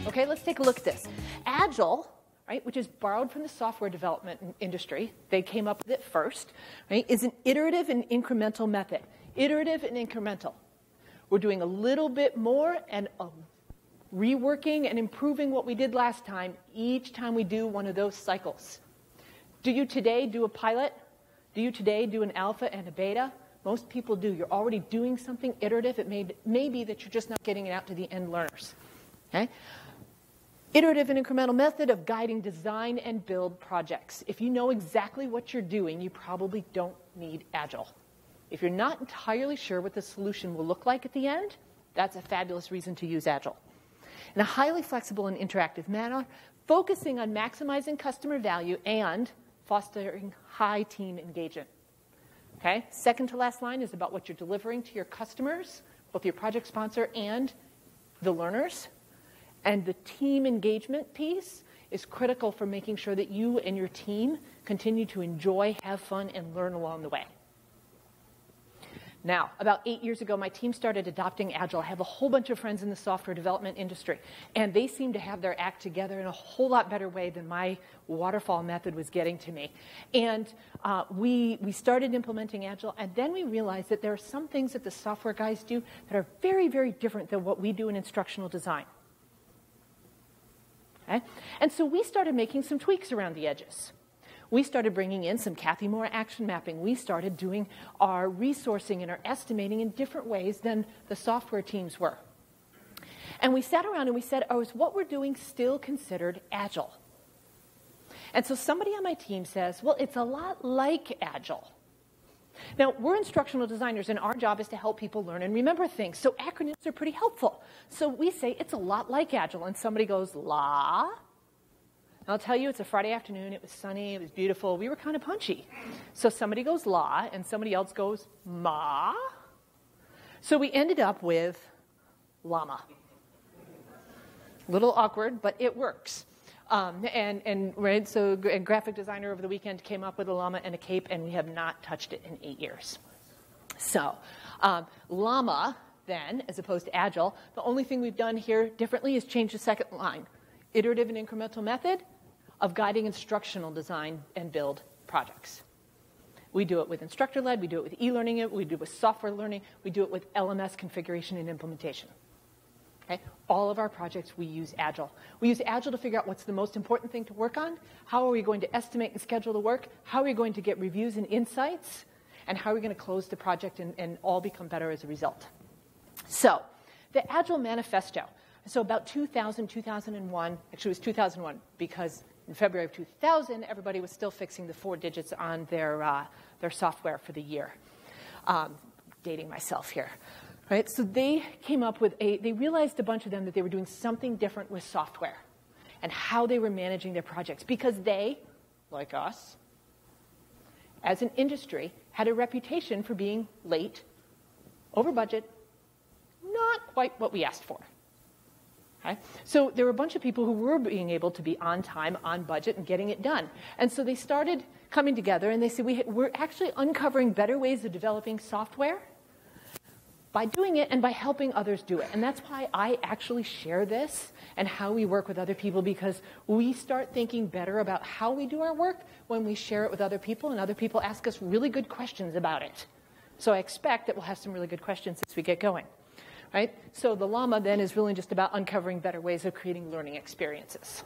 Okay, let's take a look at this. Agile, right, which is borrowed from the software development industry, they came up with it first, right, is an iterative and incremental method. Iterative and incremental. We're doing a little bit more and reworking and improving what we did last time each time we do one of those cycles. Do you today do a pilot? Do you today do an alpha and a beta? Most people do. You're already doing something iterative. It may be that you're just not getting it out to the end learners. Okay? Iterative and incremental method of guiding design and build projects. If you know exactly what you're doing, you probably don't need Agile. If you're not entirely sure what the solution will look like at the end, that's a fabulous reason to use Agile. In a highly flexible and interactive manner, focusing on maximizing customer value and fostering high team engagement. Okay? Second to last line is about what you're delivering to your customers, both your project sponsor and the learners. And the team engagement piece is critical for making sure that you and your team continue to enjoy, have fun, and learn along the way. Now, about 8 years ago, my team started adopting Agile. I have a whole bunch of friends in the software development industry, and they seem to have their act together in a whole lot better way than my waterfall method was getting to me. And we started implementing Agile, and then we realized that there are some things that the software guys do that are very, very different than what we do in instructional design. Okay? And so we started making some tweaks around the edges. We started bringing in some Kathy Moore action mapping. We started doing our resourcing and our estimating in different ways than the software teams were. And we sat around and we said, oh, is what we're doing still considered Agile? And so somebody on my team says, well, it's a lot like Agile. Now, we're instructional designers, and our job is to help people learn and remember things. So acronyms are pretty helpful. So we say it's a lot like Agile, and somebody goes, la? I'll tell you, it's a Friday afternoon. It was sunny. It was beautiful. We were kind of punchy. So somebody goes la, and somebody else goes ma. So we ended up with llama. A little awkward, but it works. Right, so a graphic designer over the weekend came up with a llama and a cape, and we have not touched it in 8 years. So llama, then, as opposed to Agile, the only thing we've done here differently is change the second line. Iterative and incremental method of guiding instructional design and build projects. We do it with instructor-led, we do it with e-learning, we do it with software learning, we do it with LMS configuration and implementation. Okay? All of our projects, we use Agile. We use Agile to figure out what's the most important thing to work on, how are we going to estimate and schedule the work, how are we going to get reviews and insights, and how are we going to close the project and all become better as a result. So, the Agile Manifesto. So about 2000, 2001, actually it was 2001, because in February of 2000, everybody was still fixing the 4 digits on their software for the year. Dating myself here. Right? So they came up with they realized, a bunch of them, that they were doing something different with software and how they were managing their projects, because they, like us, as an industry, had a reputation for being late, over budget, not quite what we asked for. Okay? So there were a bunch of people who were being able to be on time, on budget, and getting it done. And so they started coming together, and they said, we're actually uncovering better ways of developing software by doing it and by helping others do it. And that's why I actually share this and how we work with other people, because we start thinking better about how we do our work when we share it with other people, and other people ask us really good questions about it. So I expect that we'll have some really good questions as we get going. Right? So the llama then is really just about uncovering better ways of creating learning experiences.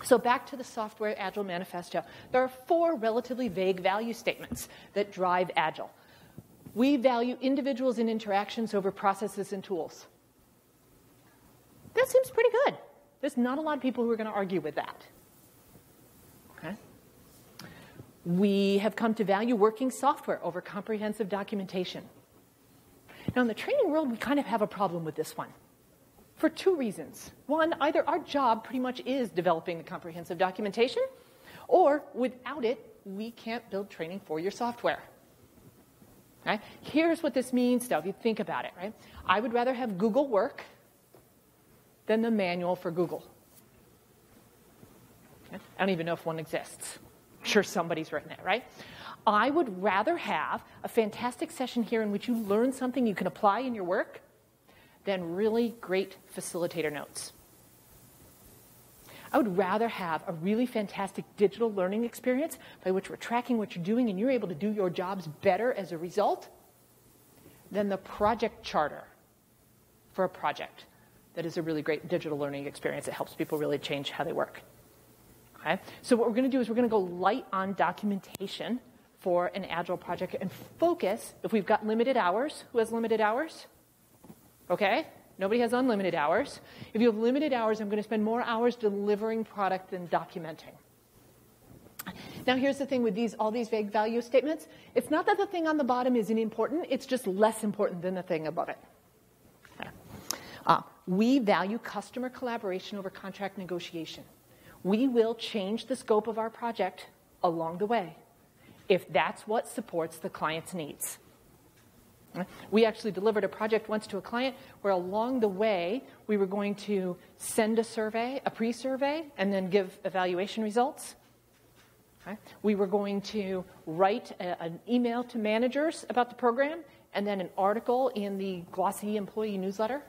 So back to the Software Agile Manifesto. There are 4 relatively vague value statements that drive Agile. We value individuals and interactions over processes and tools. That seems pretty good. There's not a lot of people who are going to argue with that. Okay? We have come to value working software over comprehensive documentation. Now, in the training world, we kind of have a problem with this one for 2 reasons. One, either our job pretty much is developing the comprehensive documentation, or without it, we can't build training for your software. Okay? Here's what this means, though, if you think about it. Right? I would rather have Google work than the manual for Google. Okay? I don't even know if one exists. I'm sure somebody's written it, right? I would rather have a fantastic session here in which you learn something you can apply in your work than really great facilitator notes. I would rather have a really fantastic digital learning experience by which we're tracking what you're doing and you're able to do your jobs better as a result than the project charter for a project that is a really great digital learning experience that helps people really change how they work. Okay? So what we're going to do is we're going to go light on documentation for an Agile project and focus, if we've got limited hours, who has limited hours? Okay? Nobody has unlimited hours. If you have limited hours, I'm going to spend more hours delivering product than documenting. Now here's the thing with all these vague value statements. It's not that the thing on the bottom isn't important, it's just less important than the thing above it. We value customer collaboration over contract negotiation. We will change the scope of our project along the way if that's what supports the client's needs. We actually delivered a project once to a client where along the way we were going to send a survey, a pre-survey, and then give evaluation results. Okay. We were going to write an email to managers about the program and then an article in the glossy employee newsletter.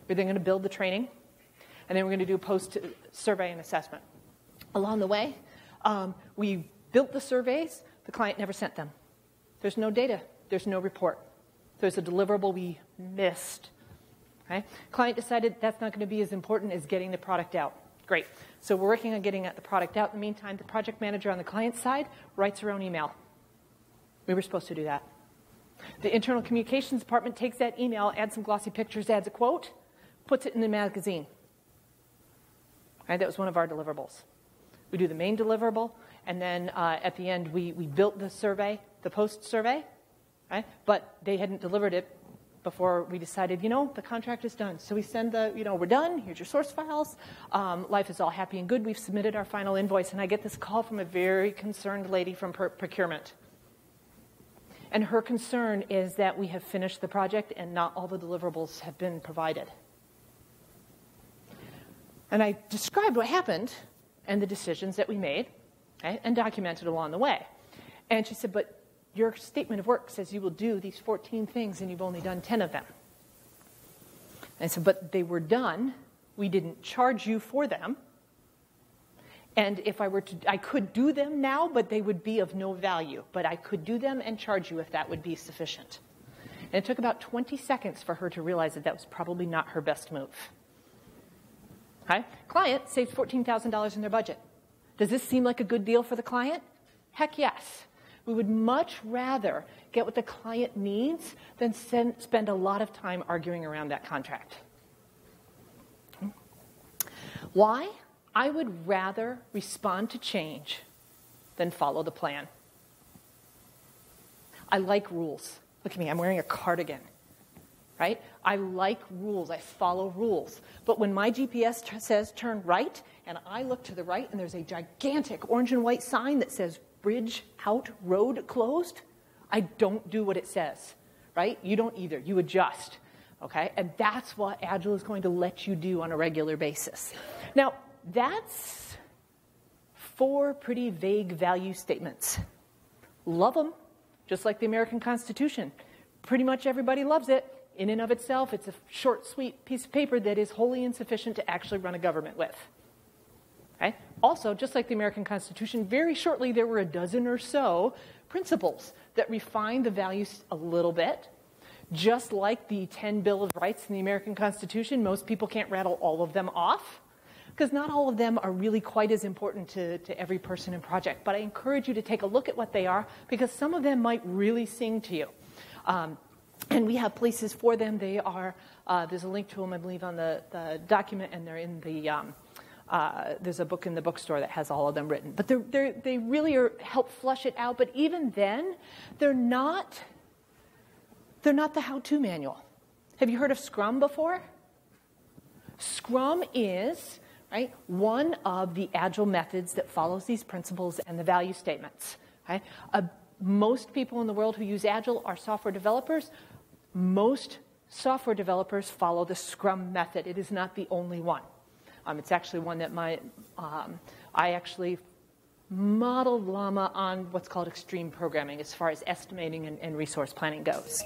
We're then going to build the training, and then we're going to do post-survey and assessment. Along the way, we built the surveys. The client never sent them. There's no data. There's no report. There's a deliverable we missed. Okay? Client decided that's not going to be as important as getting the product out. Great. So we're working on getting the product out. In the meantime, the project manager on the client side writes her own email. We were supposed to do that. The internal communications department takes that email, adds some glossy pictures, adds a quote, puts it in the magazine. Right? That was one of our deliverables. We do the main deliverable, and then at the end we built the survey, the post-survey, right? But they hadn't delivered it before we decided, the contract is done. So we send we're done, here's your source files, life is all happy and good, we've submitted our final invoice, and I get this call from a very concerned lady from procurement. And her concern is that we have finished the project and not all the deliverables have been provided. And I described what happened and the decisions that we made, okay, and documented along the way. And she said, but your statement of work says you will do these 14 things and you've only done 10 of them. And I said, but they were done. We didn't charge you for them. And if I could do them now, but they would be of no value. But I could do them and charge you if that would be sufficient. And it took about 20 seconds for her to realize that was probably not her best move. Okay? Client saves $14,000 in their budget. Does this seem like a good deal for the client? Heck yes. We would much rather get what the client needs than spend a lot of time arguing around that contract. Why? I would rather respond to change than follow the plan. I like rules. Look at me, I'm wearing a cardigan. Right? I like rules. I follow rules. But when my GPS says turn right, and I look to the right, and there's a gigantic orange and white sign that says bridge out, road closed, I don't do what it says. Right? You don't either. You adjust. Okay? And that's what Agile is going to let you do on a regular basis. Now, that's 4 pretty vague value statements. Love them, just like the American Constitution. Pretty much everybody loves it. In and of itself, it's a short, sweet piece of paper that is wholly insufficient to actually run a government with. Okay? Also, just like the American Constitution, very shortly there were a dozen or so principles that refined the values a little bit. Just like the 10 Bill of Rights in the American Constitution, most people can't rattle all of them off, because not all of them are really quite as important to every person and project. But I encourage you to take a look at what they are, because some of them might really sing to you. And we have places for them. They are, there's a link to them, I believe, on the document, and they're in the, there's a book in the bookstore that has all of them written. But they really help flush it out. But even then, they're not the how-to manual. Have you heard of Scrum before? Scrum is, right, one of the Agile methods that follows these principles and the value statements. Right? Most people in the world who use Agile are software developers. Most software developers follow the Scrum method. It is not the only one. It's actually one that I actually modeled LLAMA on what's called extreme programming as far as estimating and resource planning goes.